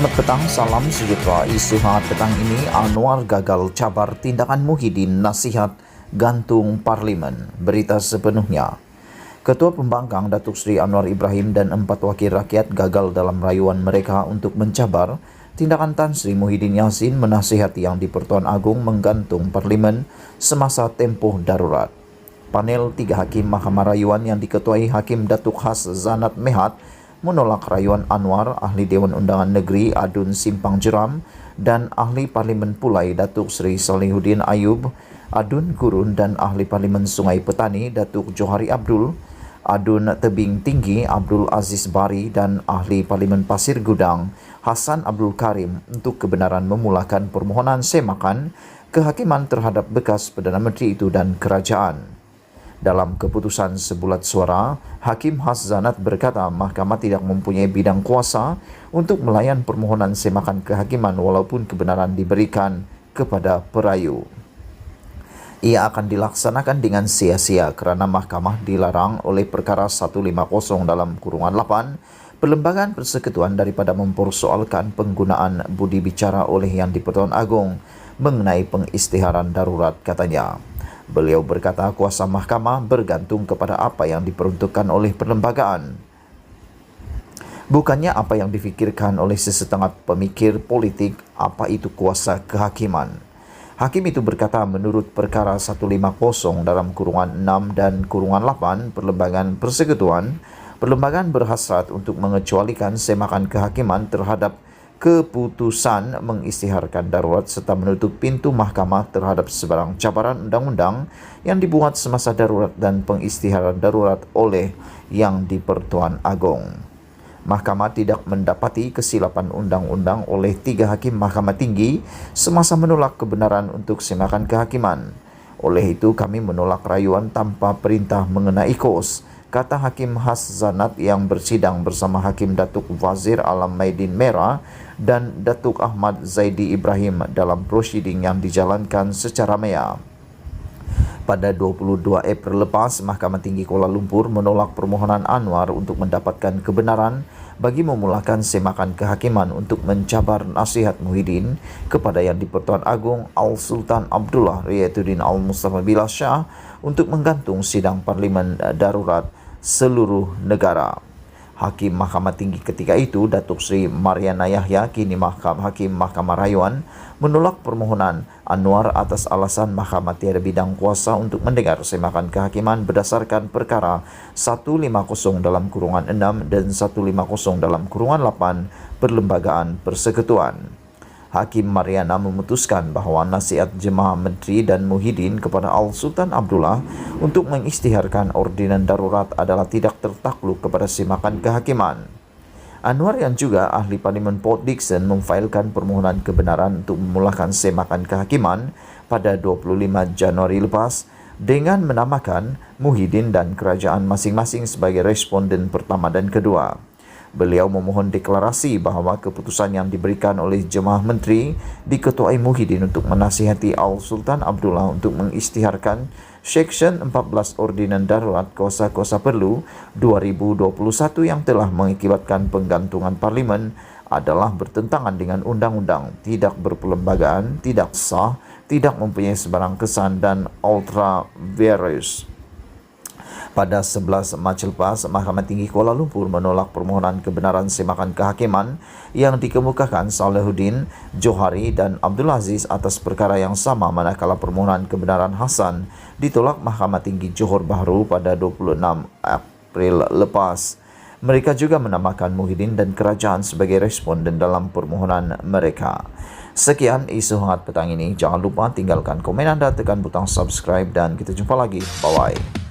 Selamat petang, salam sejahtera. Isu hangat petang ini, Anwar gagal cabar tindakan Muhyiddin nasihat gantung parlimen. Berita sepenuhnya. Ketua Pembangkang Datuk Seri Anwar Ibrahim dan 4 wakil rakyat gagal dalam rayuan mereka untuk mencabar tindakan Tan Sri Muhyiddin Yassin menasihati Yang di-Pertuan Agong menggantung parlimen semasa tempoh darurat. Panel 3 Hakim Mahkamah Rayuan yang diketuai Hakim Datuk Has Zanat Mehat menolak rayuan Anwar, Ahli Dewan Undangan Negeri Adun Simpang Jeram dan Ahli Parlimen Pulai Datuk Seri Salihuddin Ayub, Adun Gurun dan Ahli Parlimen Sungai Petani Datuk Johari Abdul, Adun Tebing Tinggi Abdul Aziz Bari dan Ahli Parlimen Pasir Gudang Hasan Abdul Karim untuk kebenaran memulakan permohonan semakan kehakiman terhadap bekas Perdana Menteri itu dan kerajaan. Dalam keputusan sebulat suara, Hakim Has Zanat berkata mahkamah tidak mempunyai bidang kuasa untuk melayan permohonan semakan kehakiman walaupun kebenaran diberikan kepada perayu. Ia akan dilaksanakan dengan sia-sia kerana mahkamah dilarang oleh perkara 150 dalam kurungan 8 Perlembagaan Persekutuan daripada mempersoalkan penggunaan budi bicara oleh Yang di-Pertuan Agong mengenai pengisytiharan darurat, katanya. Beliau berkata kuasa mahkamah bergantung kepada apa yang diperuntukkan oleh perlembagaan, bukannya apa yang difikirkan oleh sesetengah pemikir politik apa itu kuasa kehakiman. Hakim itu berkata menurut perkara 150 dalam kurungan 6 dan kurungan 8 Perlembagaan Persekutuan, perlembagaan berhasrat untuk mengecualikan semakan kehakiman terhadap keputusan mengisytiharkan darurat serta menutup pintu mahkamah terhadap sebarang cabaran undang-undang yang dibuat semasa darurat dan pengisytiharan darurat oleh Yang di-Pertuan Agong. Mahkamah tidak mendapati kesilapan undang-undang oleh 3 hakim Mahkamah Tinggi semasa menolak kebenaran untuk semakan kehakiman. Oleh itu kami menolak rayuan tanpa perintah mengenai kos, kata Hakim Has Zanat yang bersidang bersama Hakim Datuk Wazir Alam Maidin Merah dan Datuk Ahmad Zaidi Ibrahim dalam prosiding yang dijalankan secara maya. Pada 22 April lepas, Mahkamah Tinggi Kuala Lumpur menolak permohonan Anwar untuk mendapatkan kebenaran bagi memulakan semakan kehakiman untuk mencabar nasihat Muhyiddin kepada Yang di-Pertuan Agong Al-Sultan Abdullah Riyatuddin Al-Mustafa Billah Shah untuk menggantung sidang parlimen darurat seluruh negara. Hakim Mahkamah Tinggi ketika itu, Datuk Seri Mariana Yahya, kini Hakim Mahkamah Rayuan, menolak permohonan Anwar atas alasan mahkamah tiada bidang kuasa untuk mendengar semakan kehakiman berdasarkan perkara 150 dalam kurungan 6 dan 150 dalam kurungan 8 Perlembagaan Persekutuan. Hakim Mariana memutuskan bahawa nasihat Jemaah Menteri dan Muhyiddin kepada Al-Sultan Abdullah untuk mengisytiharkan ordinan darurat adalah tidak tertakluk kepada semakan kehakiman. Anwar yang juga Ahli Parlimen Port Dickson memfailkan permohonan kebenaran untuk memulakan semakan kehakiman pada 25 Januari lepas dengan menamakan Muhyiddin dan kerajaan masing-masing sebagai responden pertama dan kedua. Beliau memohon deklarasi bahawa keputusan yang diberikan oleh Jemaah Menteri diketuai Muhyiddin untuk menasihati Al-Sultan Abdullah untuk mengisytiharkan Seksyen 14 Ordinan Darurat Kuasa-Kuasa Perlu 2021 yang telah mengakibatkan penggantungan parlimen adalah bertentangan dengan undang-undang, tidak berperlembagaan, tidak sah, tidak mempunyai sebarang kesan dan ultra vires. Pada 11 Mac lepas, Mahkamah Tinggi Kuala Lumpur menolak permohonan kebenaran semakan kehakiman yang dikemukakan Salihuddin, Johari dan Abdul Aziz atas perkara yang sama, manakala permohonan kebenaran Hasan ditolak Mahkamah Tinggi Johor Bahru pada 26 April lepas. Mereka juga menamakan Muhyiddin dan kerajaan sebagai responden dalam permohonan mereka. Sekian isu hangat petang ini. Jangan lupa tinggalkan komen anda, tekan butang subscribe dan kita jumpa lagi. Bye-bye.